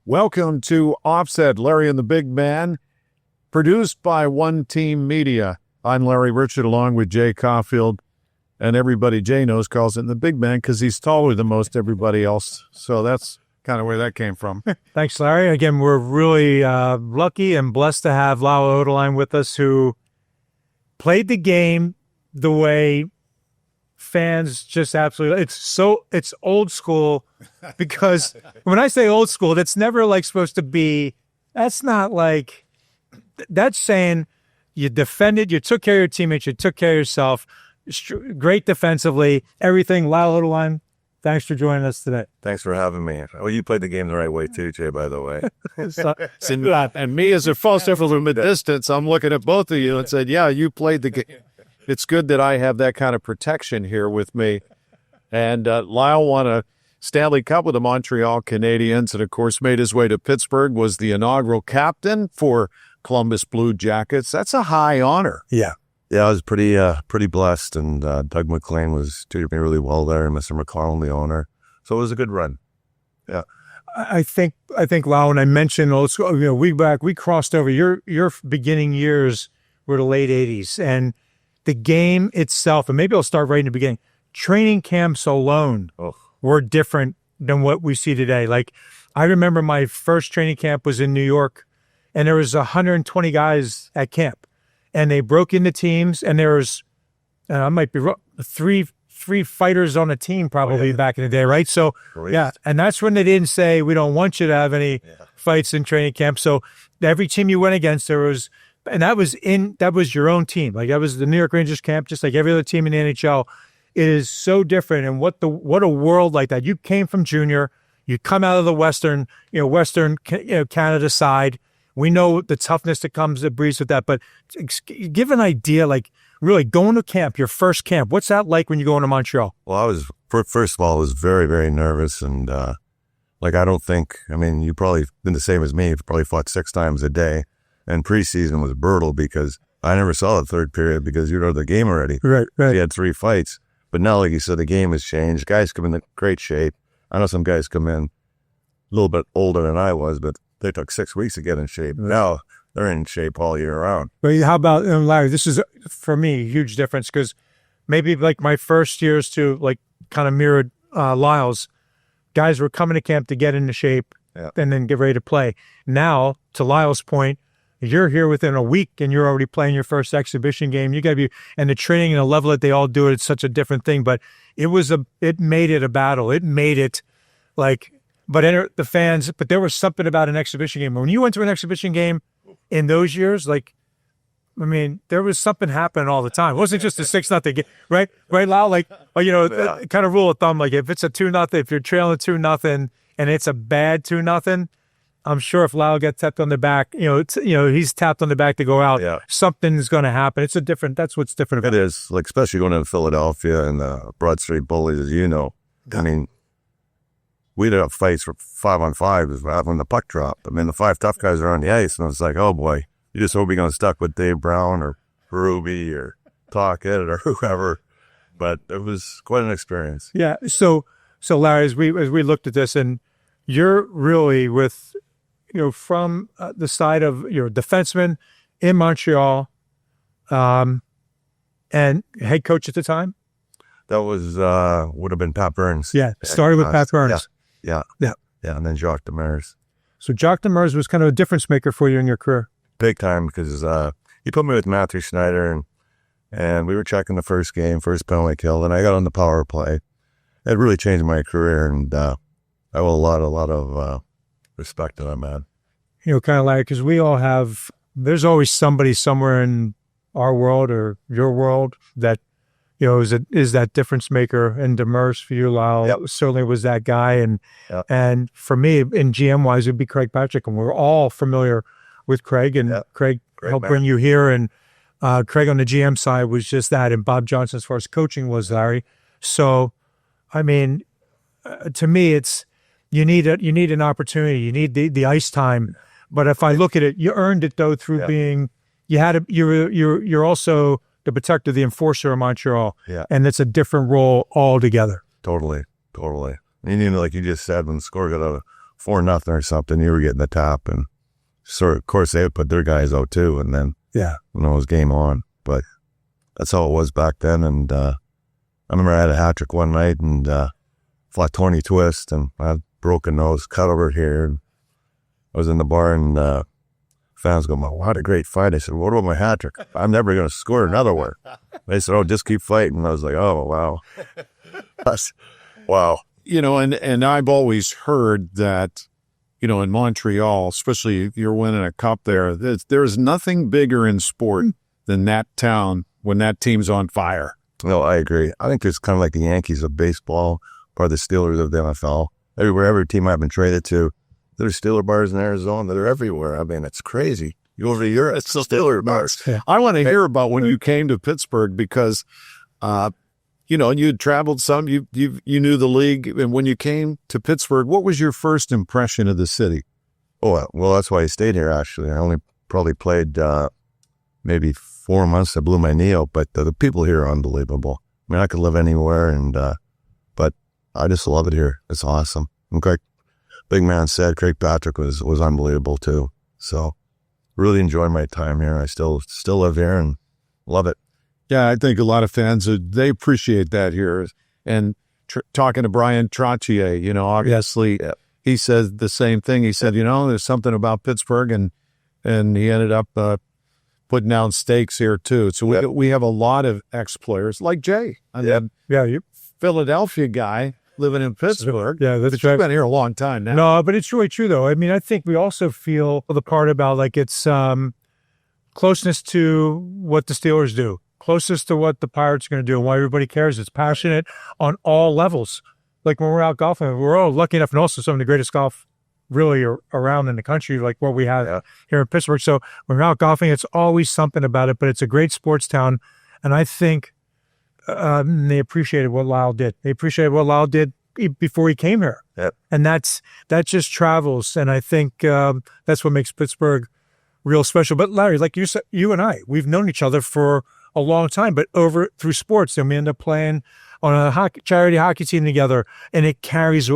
Welcome to Offset, Larry and the Big Man, produced by One Team Media. I'm Larry Richert along with Jay Caufield, and everybody Jay knows calls him the Big Man because he's taller than most everybody else. So that's kind of where that came from. Thanks, Larry. Again, we're really lucky and blessed to have Lyle Odelein with us, who played the game the way fans just absolutely, it's old school, because when I say old school, that's never like supposed to be, that's not like, that's saying you defended, you took care of your teammates, you took care of yourself, great defensively, everything. Lyle Odelein, thanks for joining us today. Thanks for having me. Well, you played the game the right way too, Jay, by the way. And me, as a false difference from a distance, I'm looking at both of you and said, yeah, you played the game. It's good that I have that kind of protection here with me. And Lyle won a Stanley Cup with the Montreal Canadiens and, of course, made his way to Pittsburgh, was the inaugural captain for Columbus Blue Jackets. That's a high honor. Yeah, I was pretty blessed, and Doug McLean was treating me really well there, and Mr. McConnell, the owner. So it was a good run. Yeah. I think Lyle, when I mentioned old school, we crossed over. Your beginning years were the late 80s, and the game itself, and maybe I'll start right in the beginning, training camps alone were different than what we see today. Like, I remember my first training camp was in New York, and there was 120 guys at camp, and they broke into teams, and there was, I might be wrong, three fighters on a team probably back in the day, right? So, yeah, and that's when they didn't say, we don't want you to have any fights in training camp. So every team you went against, there was, and that was your own team. Like, that was the New York Rangers camp, just like every other team in the NHL. It is so different. And what a world like that. You came from junior, you come out of the Western Canada side. We know the toughness that breeds with that. But give an idea, like, really going to camp, your first camp, what's that like when you go into Montreal? Well, first of all, I was very, very nervous. And you probably been the same as me. You probably fought 6 times a day. And preseason was brutal because I never saw the third period because you know the game already. Right. So you had 3 fights. But now, like you said, the game has changed. Guys come in great shape. I know some guys come in a little bit older than I was, but they took 6 weeks to get in shape. Right. Now they're in shape all year round. But how about, Larry, this is, for me, a huge difference, because maybe like my first years to like kind of mirrored Lyle's, guys were coming to camp to get into shape and then get ready to play. Now, to Lyle's point, you're here within a week and you're already playing your first exhibition game. You got to be, and the training and the level that they all do it's such a different thing. But it made it a battle. It made it like, but the fans. But there was something about an exhibition game. When you went to an exhibition game in those years, like, I mean, there was something happening all the time. It wasn't just a 6-0 game, right? Right, Lyle? Like, kind of rule of thumb. Like, if it's a 2-0, if you're trailing 2-0 and it's a bad 2-0. I'm sure if Lyle gets tapped on the back, he's tapped on the back to go out, something's going to happen. That's what's different about it. It is, like, especially going to Philadelphia and the Broad Street Bullies, as you know. I mean, we'd have fights for 5-on-5 when the puck dropped. I mean, the 5 tough guys are on the ice, and it's like, oh boy, you just hope you're going to stuck with Dave Brown or Ruby or Talkett or whoever. But it was quite an experience. Yeah. So Larry, as we looked at this, and you're really with, from the side of your defenseman in Montreal, and head coach at the time? That was, would have been Pat Burns. Yeah, started with Pat Burns. Yeah, and then Jacques Demers. So Jacques Demers was kind of a difference maker for you in your career. Big time, because he put me with Matthew Schneider, and we were checking the first penalty kill, and I got on the power play. It really changed my career, and I owe a lot of respect to that man. Kind of like, because we all have, there's always somebody somewhere in our world or your world that, is that difference maker. And Demers for you, Lyle, certainly was that guy. And for me, in GM wise, it'd be Craig Patrick, and we're all familiar with Craig, and Craig helped bring you here. And Craig on the GM side was just that, and Bob Johnson as far as coaching was, Larry. So, I mean, to me, it's, you need an opportunity. You need the ice time. But if I look at it, you earned it though through being, you're also the protector, the enforcer of Montreal. Yeah. And it's a different role altogether. Totally. And like you just said, when the score got out of 4-0 or something, you were getting the top, and of course they would put their guys out too, and then it was game on. But that's how it was back then. And I remember I had a hat trick one night and flat 20 twist, and I had broken nose, cut over here. And I was in the bar, and fans go, "Well, what a great fight." I said, "What about my hat trick? I'm never going to score another one." They said, "Oh, just keep fighting." And I was like, "Oh, wow." Wow. And I've always heard that, in Montreal, especially if you're winning a cup there's nothing bigger in sport than that town when that team's on fire. No, I agree. I think it's kind of like the Yankees of baseball, part of the Steelers of the NFL. Every team I've been traded to, there's Steeler bars in Arizona. They're everywhere. I mean, it's crazy. You go over to Europe, it's still Steeler bars. Yeah. I want to hear about when you came to Pittsburgh because, you'd traveled some, you knew the league. And when you came to Pittsburgh, what was your first impression of the city? Oh, well, that's why I stayed here, actually. I only probably played maybe 4 months. I blew my knee out, but the people here are unbelievable. I mean, I could live anywhere, but I just love it here. It's awesome. And Craig, big man said, Craig Patrick was unbelievable too. So really enjoy my time here. I still live here and love it. Yeah, I think a lot of fans, they appreciate that here. And talking to Brian Trottier, obviously he said the same thing. He said, there's something about Pittsburgh, and he ended up putting down stakes here too. So we have a lot of ex-players like Jay. You Philadelphia guy living in Pittsburgh. Yeah, that's but right. You've been here a long time now. No, but it's really true, though. I mean, I think we also feel the part about, like, it's closeness to what the Steelers do, closest to what the Pirates are going to do, and why everybody cares. It's passionate on all levels. Like, when we're out golfing, we're all lucky enough, and also some of the greatest golf really around in the country, like what we have here in Pittsburgh. So when we're out golfing, it's always something about it, but it's a great sports town, and I think they appreciated what Lyle did. They appreciated what Lyle did before he came here. Yep. And that just travels. And I think that's what makes Pittsburgh real special. But Larry, like you said, you and I, we've known each other for a long time, but through sports. And we end up playing on a charity hockey team together, and it carries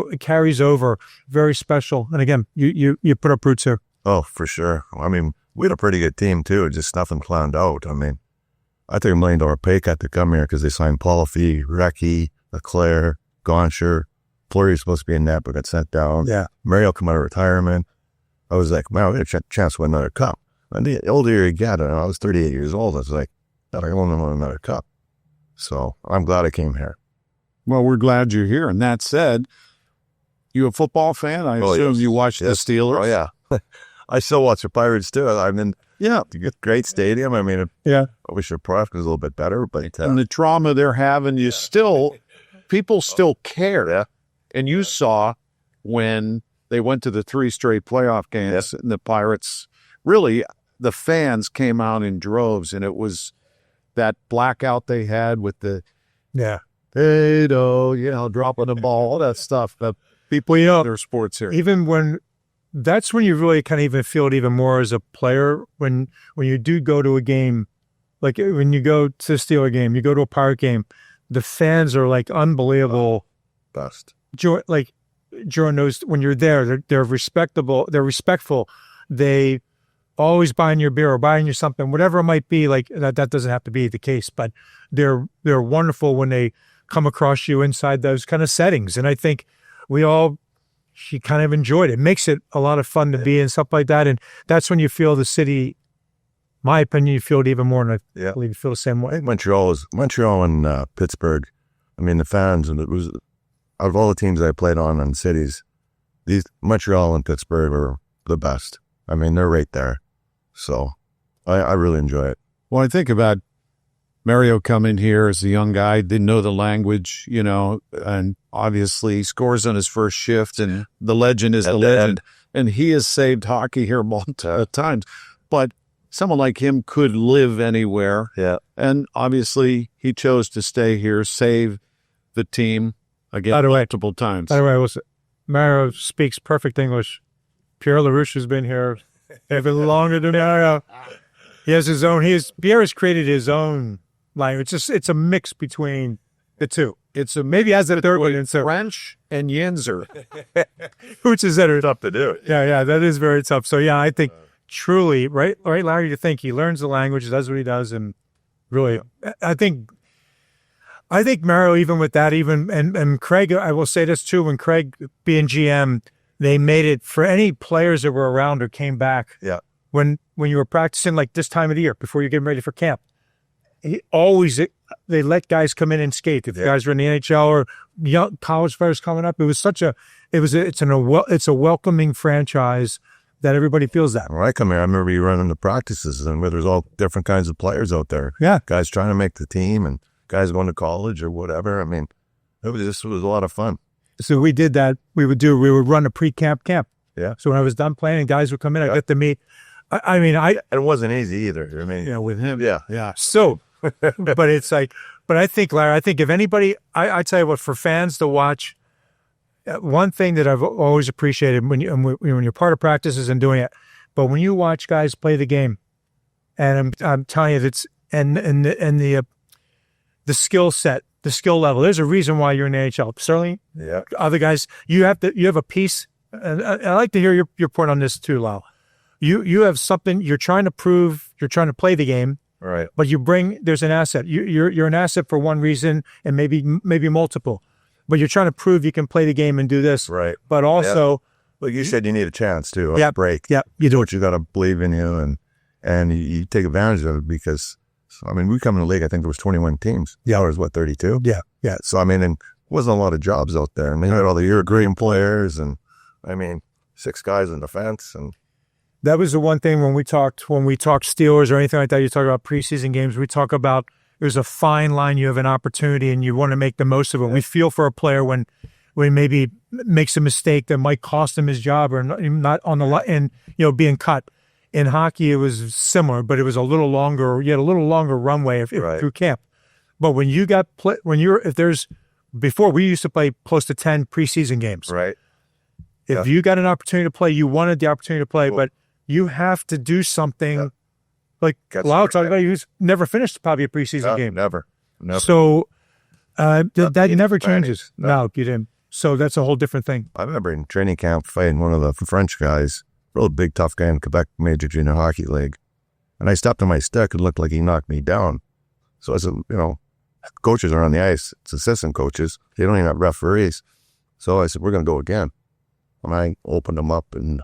over. Very special. And again, you put up roots here. Oh, for sure. I mean, we had a pretty good team too. Just nothing planned out. I mean, I took $1 million pay cut to come here because they signed Paul Fee, Recchi, Leclerc, Gonsher. Fleury was supposed to be in net, but got sent down. Yeah. Mario come out of retirement. I was like, man, we had a chance to win another cup. And the older you get, I was 38 years old. I was like, I want to win another cup. So I'm glad I came here. Well, we're glad you're here. And that said, you a football fan? I assume you watch the Steelers. Oh, yeah. I still watch the Pirates, too. I mean, great stadium. I mean, I wish their product was a little bit better. But and the trauma they're having, people still care. Yeah. And you saw when they went to the 3 straight playoff games, and the Pirates, really, the fans came out in droves, and it was that blackout they had with the dropping the ball, all that stuff. People their sports here. Even that's when you really kind of even feel it even more as a player, when you do go to a game, like when you go to a Steeler game, you go to a Pirate game, the fans are like unbelievable. Best. Like Jordan knows, when you're there, they're respectable, they're respectful. They always buying your beer or buying you something, whatever it might be. Like that doesn't have to be the case, but they're wonderful when they come across you inside those kind of settings. And I think she kind of enjoyed it. It makes it a lot of fun to be and stuff like that. And that's when you feel the city, my opinion, you feel it even more. And I believe you feel the same way. Montreal and Pittsburgh. I mean, the fans, and it was, out of all the teams I played on in cities, Montreal and Pittsburgh are the best. I mean, they're right there. So I really enjoy it. Well, I think about Mario coming here as a young guy, didn't know the language, and obviously scores on his first shift, and the legend is the legend. And he has saved hockey here multiple times. But someone like him could live anywhere. Yeah. And obviously he chose to stay here, save the team again multiple times. By the way, Mario speaks perfect English. Pierre LaRouche has been here even longer than Mario. He has his own. Pierre has created his own language. It's a mix between The two. It's a Maybe as a third one. And so French and Yinzer. which is that Tough to do. Yeah, that is very tough. So yeah, I think truly, right, Larry, you think he learns the language, does what he does, and really, I think Mario, even with that, and Craig, I will say this too, when Craig being GM, they made it for any players that were around or came back. Yeah. When you were practicing like this time of the year before you're getting ready for camp, they let guys come in and skate. If guys were in the NHL or young college players coming up, it's a welcoming franchise that everybody feels that. When I come here, I remember you running the practices and where there's all different kinds of players out there. Yeah. Guys trying to make the team and guys going to college or whatever. I mean, it was a lot of fun. So we did that. We would run a pre-camp camp. Yeah. So when I was done playing, guys would come in. I got to meet. And it wasn't easy either. I mean, With him. yeah. So, but it's like, but I think, Larry, if anybody, I tell you what, for fans to watch, one thing that I've always appreciated when you're part of practices and doing it, but when you watch guys play the game, and I'm telling you, that's and the skill set, the skill level. There's a reason why you're in the NHL. Certainly, Yeah. other guys, you have a piece. And I like to hear your point on this too, Lyle. You have something you're trying to prove. You're trying to play the game, Right. but there's an asset. You're an asset for one reason and maybe multiple, but you're trying to prove you can play the game and do this. Right. But also, Well, you said you need a chance too. Yeah. A break. Yeah, you do. But you got to believe in you and you take advantage of it because, I mean, we come in the league, I think there was 21 teams. Yeah. There was 32? Yeah. So, I mean, and wasn't a lot of jobs out there. And they had all the European players and, I mean, 6 guys in defense. And That was the one thing when we talked Steelers or anything like that, you talk about preseason games, we talk about there's a fine line. You have an opportunity and you want to make the most of it. Yeah. We feel for a player when maybe makes a mistake that might cost him his job or not on the line and, being cut. In hockey, it was similar, but it was a little longer. You had a little longer runway through camp. But when you before we used to play close to 10 preseason games. right. If you got an opportunity to play, you wanted the opportunity to play, but you have to do something like Lyle talked about. He's never finished probably a preseason game. Never. So that never advantage. changes. No, you didn't. So that's a whole different thing. I remember in training camp fighting one of the French guys, real big, tough guy in Quebec Major Junior Hockey League. And I stepped on my stick and looked like he knocked me down. So I said, coaches are on the ice. It's assistant coaches. They don't even have referees. So I said, we're going to go again. And I opened them up, and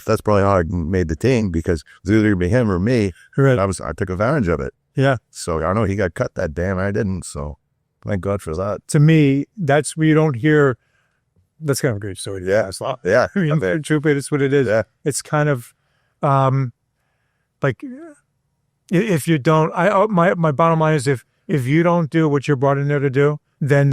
that's probably how I made the team because it was either going to be him or me. Right. I took advantage of it. Yeah. So I know he got cut that day, and I didn't. So thank God for that. To me, that's where you don't hear. That's kind of a great story. Yeah. Yeah. I mean, truthfully, that's what it is. Yeah. It's kind of like if you don't. My bottom line is if you don't do what you're brought in there to do, then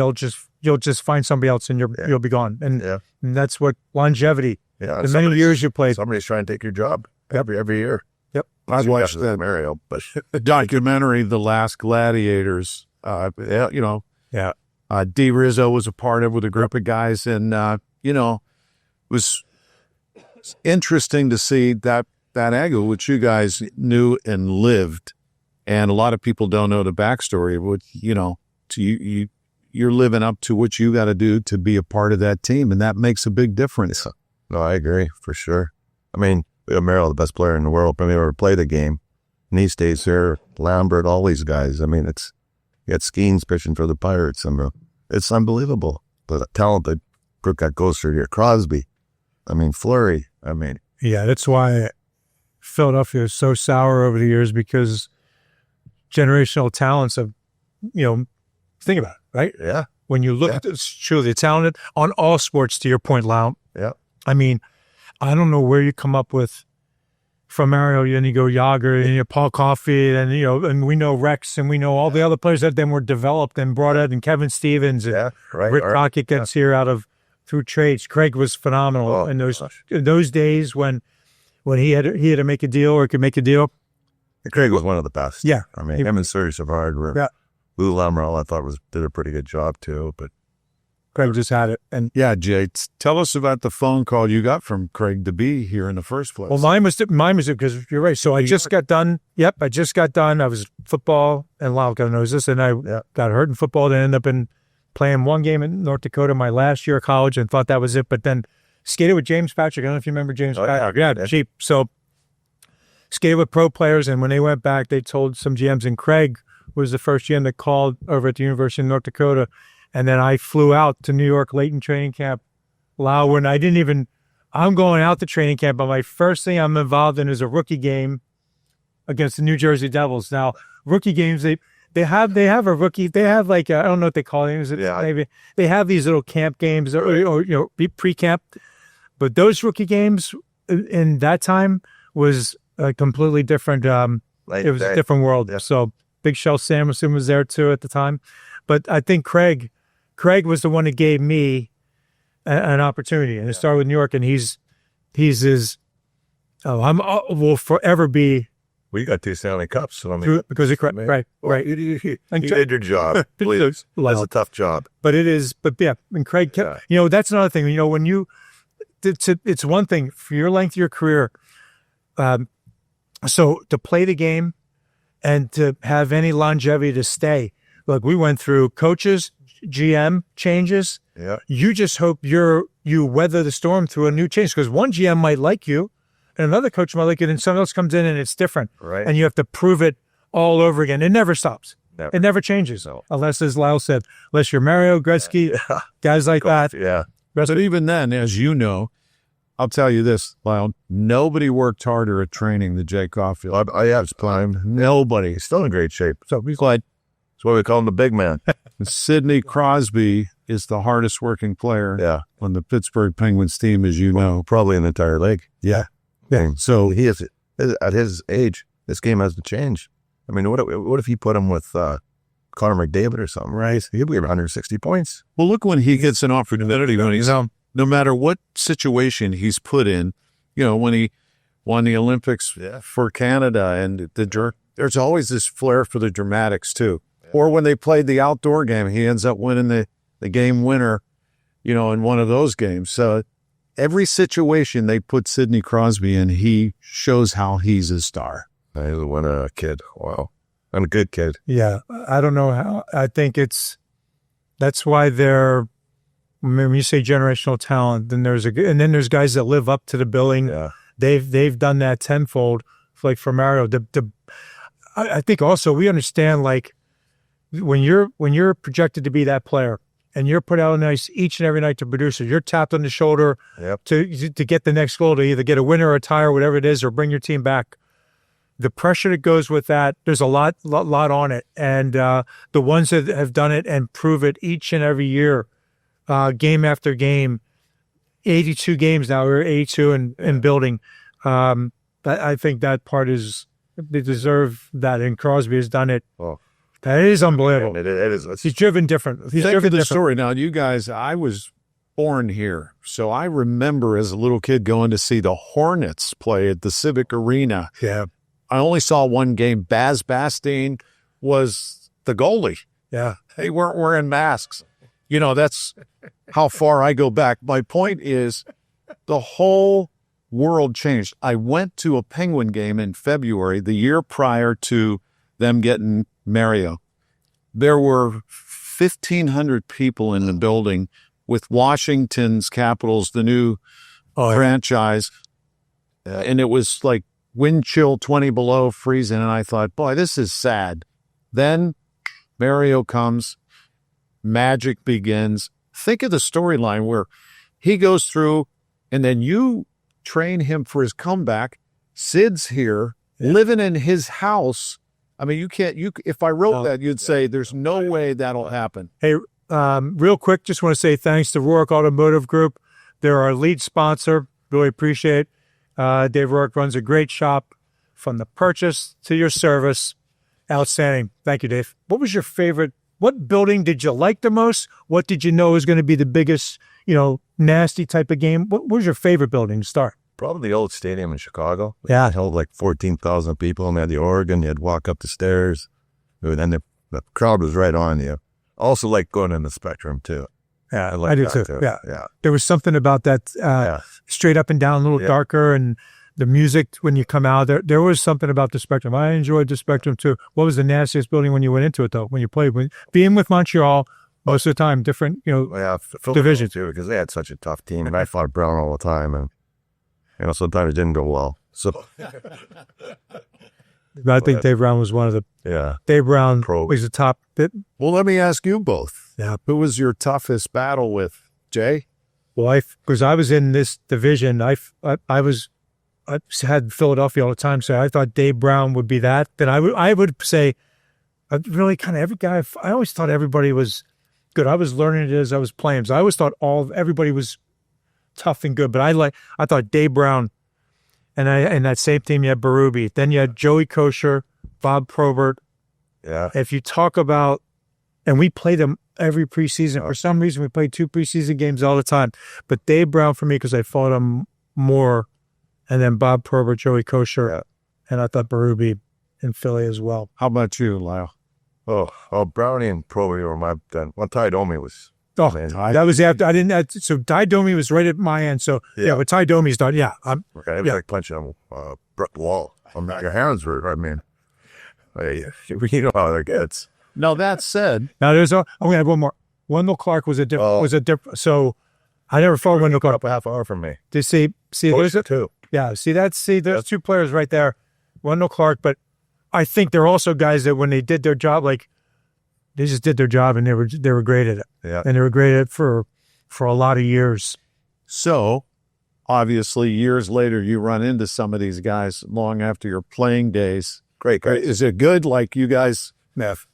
you'll just find somebody else and you'll be gone. And that's what longevity. Yeah. The many years you played. Somebody's trying to take your job every year. Yep. I've watched that Mario, but documentary, The Last Gladiators. D. Rizzo was a part of it with a group of guys, and it was interesting to see that angle, which you guys knew and lived, and a lot of people don't know the backstory of what you're living up to what you got to do to be a part of that team, and that makes a big difference. No, I agree for sure. I mean, we have Mario, the best player in the world, probably ever played the game, and he stays here. Lambert, all these guys. I mean, you got Skeens pitching for the Pirates. It's unbelievable. The talent that goes through here. Crosby. I mean, Fleury. I mean. Yeah, that's why Philadelphia is so sour over the years because generational talents have, think about it, right? Yeah. When you look at this, truly talented on all sports, to your point, Lyle. Yeah. I mean, I don't know where you come up with from Mario, and you go Yager, and Paul Caufield, and and we know Rex, and we know all the other players that then were developed and brought out, and Kevin Stevens, and Rick Rocket gets here through trades. Craig was phenomenal in those days when he had to make a deal or could make a deal. Craig was one of the best. Yeah, I mean, him and Serge Savard were. Yeah. Lou Lamorel, I thought did a pretty good job too, but Craig just had it. And Jay, tell us about the phone call you got from Craig to be here in the first place. Well, mine was because you're right. So I just got done. Yep, I just got done. I was football, and Lyle kind of knows this, and I got hurt in football. Then ended up in playing one game in North Dakota my last year of college and thought that was it. But then skated with James Patrick. I don't know if you remember James Patrick. Yeah, cheap. So skated with pro players, and when they went back, they told some GMs, and Craig was the first GM that called over at the University of North Dakota. And then I flew out to New York late in training camp. Wow, when I'm going out to training camp, but my first thing I'm involved in is a rookie game against the New Jersey Devils. Now, rookie games, they have a rookie. They have like I don't know what they call it. Maybe they have these little camp games or pre-camp. But those rookie games in that time was a completely different. It was a different world. Yeah. So Big Shell Samuelson was there too at the time. But I think Craig was the one that gave me an opportunity, and it started with New York. And he's will forever be. We got 2 Stanley Cups, so I mean, because he right. You did your job. Please, that's a tough job. But it is. But yeah, and Craig, that's another thing. When you, it's one thing for your length of your career. So to play the game, and to have any longevity to stay. Look, we went through coaches, GM changes. Yeah. You just hope you weather the storm through a new change, because one GM might like you and another coach might like you, and someone else comes in and it's different. Right. And you have to prove it all over again. It never stops. Never. It never changes. No. Unless, as Lyle said, unless you're Mario, Gretzky, guys like that. Yeah. But even then, as you know, I'll tell you this, Lyle, nobody worked harder at training than Jay Caufield. I have time. Nobody. He's still in great shape. So he's like, that's why we call him the big man. Sidney Crosby is the hardest working player on the Pittsburgh Penguins team, as you know. Probably in the entire league. Yeah. Yeah. So he is, at his age, this game has to change. I mean, what if he put him with Connor McDavid or something, right? He'll be 160 points. Well, look when he gets an opportunity, when he's no matter what situation he's put in, when he won the Olympics for Canada, and there's always this flair for the dramatics too. Yeah. Or when they played the outdoor game, he ends up winning the game winner, in one of those games. So every situation they put Sidney Crosby in, he shows how he's a star. He's a winner, kid. Wow. And a good kid. Yeah. I don't know how. I think that's why they're, when you say generational talent, then there's guys that live up to the billing. Yeah. They've done that tenfold. Like for Mario, I think also we understand, like when you're projected to be that player and you're put out each and every night to produce it, you're tapped on the shoulder to get the next goal, to either get a winner or a tie or whatever it is, or bring your team back. The pressure that goes with that, there's a lot on it, and the ones that have done it and prove it each and every year. Game after game, 82 games now. We're 82 and building. I think that part they deserve that, and Crosby has done it. Oh, that is unbelievable. It is. He's driven different. Think of the story. Now, you guys, I was born here, so I remember as a little kid going to see the Hornets play at the Civic Arena. Yeah. I only saw one game. Baz Bastien was the goalie. Yeah. They weren't wearing masks. That's how far I go back. My point is the whole world changed. I went to a Penguin game in February, the year prior to them getting Mario. There were 1,500 people in the building with Washington's Capitals, the new franchise. And it was like wind chill 20 below freezing. And I thought, boy, this is sad. Then Mario comes. Magic begins. Think of the storyline where he goes through, and then you train him for his comeback. Sid's here, living in his house. I mean, if I wrote that, you'd say there's no way that'll happen. Hey, real quick, just want to say thanks to Rourke Automotive Group. They're our lead sponsor. Really appreciate it. Dave Rourke runs a great shop from the purchase to your service. Outstanding. Thank you, Dave. What was your favorite? What building did you like the most? What did you know was going to be the biggest, nasty type of game? What was your favorite building to start? Probably the old stadium in Chicago. Yeah. It held like 14,000 people, and they had the organ. You had to walk up the stairs. And then the crowd was right on you. Also like going in the Spectrum, too. Yeah, I do too. Yeah. There was something about that straight up and down, a little darker, and the music when you come out. There was something about the Spectrum. I enjoyed the Spectrum too. What was the nastiest building when you went into it, though, when you played? Being with Montreal, most of the time, different, Yeah, division too, because they had such a tough team. And I fought Brown all the time, and sometimes it didn't go well. So I think Dave Brown was one of the. yeah, Dave Brown Pro. was the top. Well, let me ask you both. Yeah. Who was your toughest battle with, Jay? Well, because I was in this division, I had Philadelphia all the time, so I thought Dave Brown would be that. Then I would say, really kind of every guy. I always thought everybody was good. I was learning it as I was playing, so I always thought everybody was tough and good. But I thought Dave Brown, and in that same team you had Berube, then you had Joey Kosher, Bob Probert. yeah. If you talk about, and we played them every preseason. For some reason, we played 2 preseason games all the time. But Dave Brown for me, because I fought him more, and then Bob Probert, Joey Kosher, and I thought Berube in Philly as well. How about you, Lyle? Oh, Brownie and Proby were my then. Well, Tie Domi was. Oh, Man. that was after I didn't. So Tie Domi was right at my end. So yeah, with Tie Domi's done. Yeah, Okay, it was like punching a brick wall. Your hands were. I mean, you know how that gets. Now, that said, now I'm gonna have one more. Wendell Clark was a different. So I never fought Wendell Clark. Up a half hour from me. To see, there's a two. Yeah, there's 2 players right there, Wendell Clark. But I think they're also guys that when they did their job, like they just did their job and they were great at it. Yeah, and they were great at it for a lot of years. so obviously years later you run into some of these guys long after your playing days. great guys. Is it good? Like you guys There's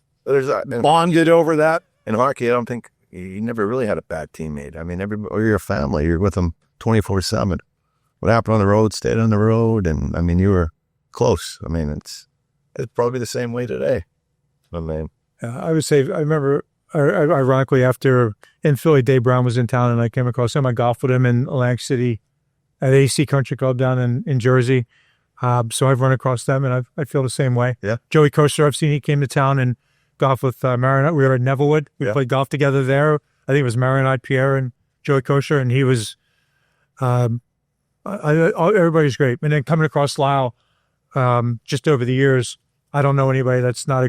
bonded over that? in hockey. I don't think you never really had a bad teammate. I mean, or you're a family. You're with them 24/7. What happened on the road stayed on the road, and I mean, you were close. I mean, it's probably the same way today. I mean, I would say I remember, ironically, after in Philly, Dave Brown was in town, and I came across him. I golfed with him in Atlantic City at AC Country Club down in Jersey. So I've run across them, and I feel the same way. Yeah. Joey Kosher, I've seen he came to town and golfed with Mario. We were at Nevillewood. We played golf together there. I think it was Mario Pierre and Joey Kosher, and he was. Everybody's great. And then coming across Lyle, just over the years, I don't know anybody that's not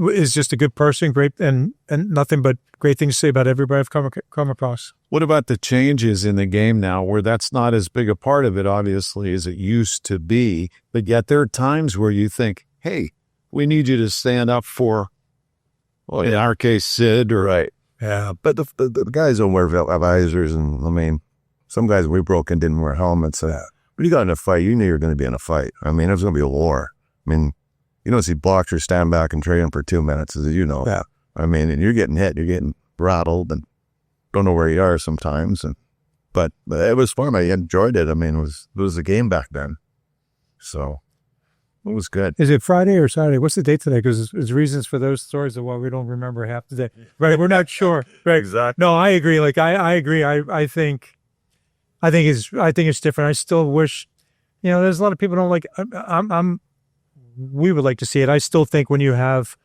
is just a good person, great, and nothing but great things to say about everybody I've come across. What about the changes in the game now where that's not as big a part of it, obviously, as it used to be, but yet there are times where you think, hey, we need you to stand up for, well, in our case, Sid or right. Yeah. But the guys don't wear visors, and I mean, some guys we broke in didn't wear helmets. When you got in a fight, you knew you were going to be in a fight. I mean, it was going to be a war. I mean, you don't see boxers stand back and train for 2 minutes, as you know. Yeah. I mean, and you're getting hit, you're getting rattled, and don't know where you are sometimes. But it was fun. I enjoyed it. I mean, it was a game back then, so it was good. Is it Friday or Saturday? What's the date today? Because there's reasons for those stories of why we don't remember half the day. Right, we're not sure. Right. Exactly. No, I agree. Like I agree. I think it's different. I still wish, there's a lot of people don't like. We would like to see it. I still think when you have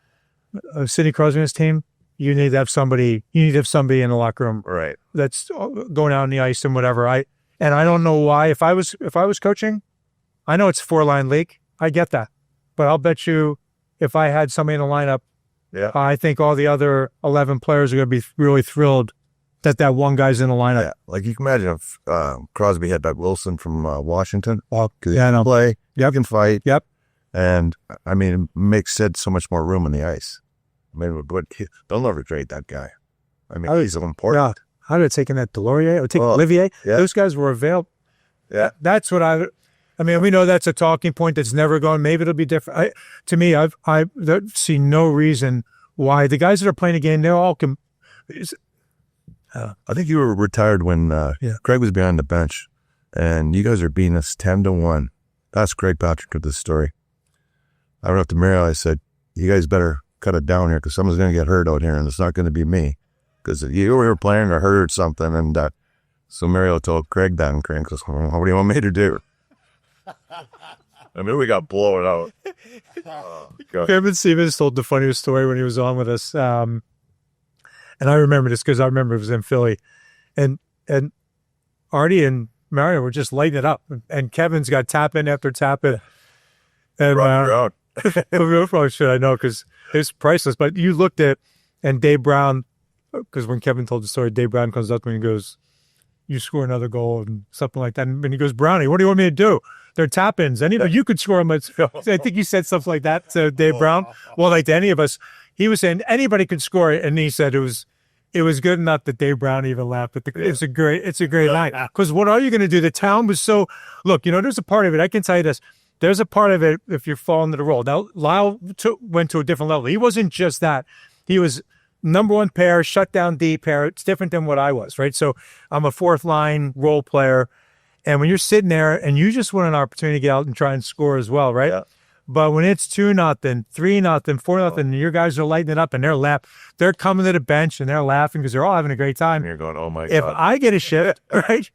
Sidney Crosby in his team, you need to have somebody. You need to have somebody in the locker room, right? That's going out on the ice and whatever. I don't know why. If I was coaching, I know it's a 4-line league. I get that, but I'll bet you, if I had somebody in the lineup, I think all the other 11 players are going to be really thrilled that one guy's in the lineup. Yeah. Like you can imagine if Crosby had Doug Wilson from Washington. Oh, because he can play, he can fight. Yep. And I mean, it makes Sid so much more room on the ice. I mean, but they'll never trade that guy. I mean, he's so important. Yeah. How did it take in that Delorier or take Olivier? Yeah. Those guys were available. Yeah. That's what I mean, we know that's a talking point that's never going. Maybe it'll be different. To me, I see no reason why the guys that are playing the game, they're all. I think you were retired when Craig was behind the bench, and you guys are beating us 10-1. That's Craig Patrick of this story. I went up to Mario. I said, "You guys better cut it down here because someone's going to get hurt out here, and it's not going to be me because you were here playing or hurt something." And so Mario told Craig that, and Craig goes, "What do you want me to do?" I mean, we got blown out. Kevin Stevens told the funniest story when he was on with us. And I remember this because I remember it was in Philly. And Artie and Mario were just lighting it up. And Kevin's got tap in after tap in. And probably should I know because it's priceless. But you looked at, and Dave Brown because when Kevin told the story, Dave Brown comes up to me and goes, "You score another goal," and something like that. And he goes, "Brownie, what do you want me to do? They're tap-ins. You could score them." I think he said stuff like that to Dave Brown. Well, like to any of us, he was saying anybody could score it, and he said it was good enough that Dave Brown even laughed. But it's a great night, because what are you going to do? The town was so. Look, there's a part of it. I can tell you this. There's a part of it if you're falling to the role. Now, Lyle went to a different level. He wasn't just that. He was number one pair, shutdown D pair. It's different than what I was, right? So I'm a fourth line role player. And when you're sitting there and you just want an opportunity to get out and try and score as well, right? Yeah. But when it's 2-0, 3-0, 4-0, and your guys are lighting it up and they're coming to the bench and they're laughing because they're all having a great time. And you're going, oh my God. If I get a shift, right,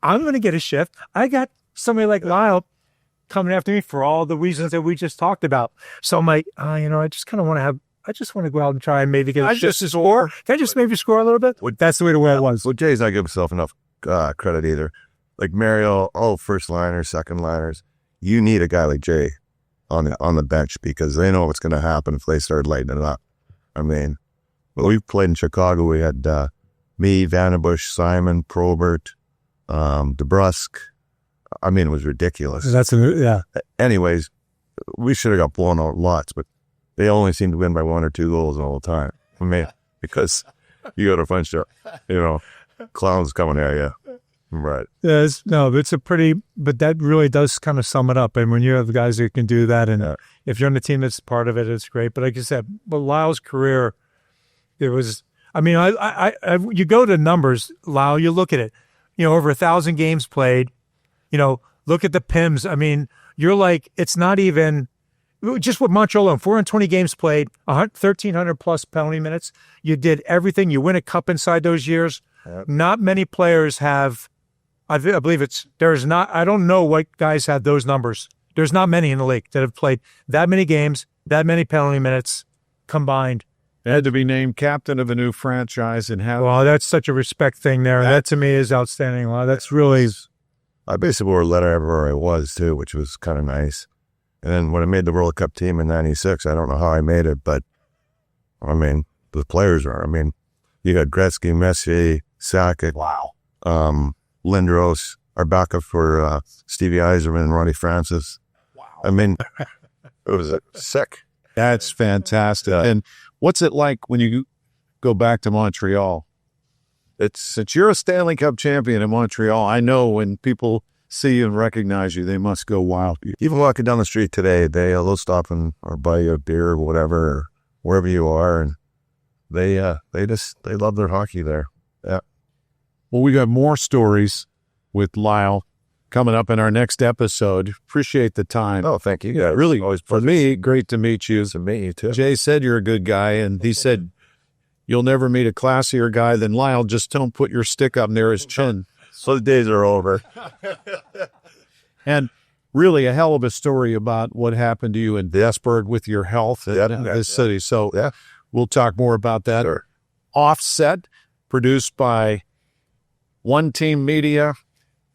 I'm going to get a shift. I got somebody like Lyle coming after me for all the reasons that we just talked about. So I'm like, I just kind of want to I just want to go out and try and maybe get a shift to score. Can I just maybe score a little bit? That's the way it was. Well, Jay's not giving himself enough credit either. Like Mario, first liners, second liners. You need a guy like Jay on the bench because they know what's going to happen if they start lighting it up. I mean, when we played in Chicago, we had me, Vandenbush, Simon, Probert, DeBrusque. I mean, it was ridiculous. Yeah. Anyways, we should have got blown out lots, but they only seem to win by 1 or 2 goals all the time. I mean, because you got a bunch of, clowns coming at you. Right. But that really does kind of sum it up. And when you have guys that can do that, and if you're on the team that's part of it, it's great. But like you said, Lyle's career, it was, you go to numbers, Lyle, you look at it, over 1,000 games played, look at the PIMS. I mean, you're like, it's not even, just with Montreal alone, 420 games played, 1,300 plus penalty minutes. You did everything. You win a cup inside those years. Yep. Not many players have, I believe I don't know what guys had those numbers. There's not many in the league that have played that many games, that many penalty minutes combined. Had to be named captain of a new franchise and have. Well, that's such a respect thing there. That to me is outstanding. Well, that's really. I basically wore a letter everywhere I was too, which was kind of nice. And then when I made the World Cup team in '96, I don't know how I made it, but I mean, the players are. I mean, you got Gretzky, Messier, Sakic. Wow. Lindros, our backup for Stevie Yzerman and Ronnie Francis. Wow. I mean, it was sick. That's fantastic. And what's it like when you go back to Montreal? Since you're a Stanley Cup champion in Montreal, I know when people see you and recognize you, they must go wild. Even walking down the street today, they'll stop or buy you a beer or whatever, or wherever you are, and they love their hockey there. Yeah. Well, we got more stories with Lyle coming up in our next episode. Appreciate the time. Oh, thank you. Yeah, really, always for me, great to meet you. To meet you too. Jay said you're a good guy, and he said you'll never meet a classier guy than Lyle. Just don't put your stick up near his chin. So the days are over. And really a hell of a story about what happened to you in Pittsburgh with your health in this city. So we'll talk more about that. Sure. Offset, produced by One Team Media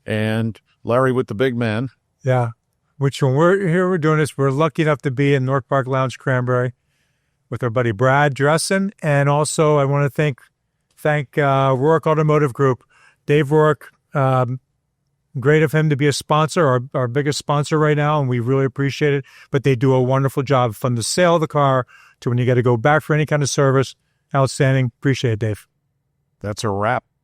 and Larry with the Big Man. Yeah. Which when we're doing this, we're lucky enough to be in North Park Lounge, Cranberry, with our buddy Brad Dressen. And also I want to thank Rourke Automotive Group. Dave Rourke, great of him to be a sponsor, our biggest sponsor right now, and we really appreciate it. But they do a wonderful job from the sale of the car to when you got to go back for any kind of service. Outstanding. Appreciate it, Dave. That's a wrap.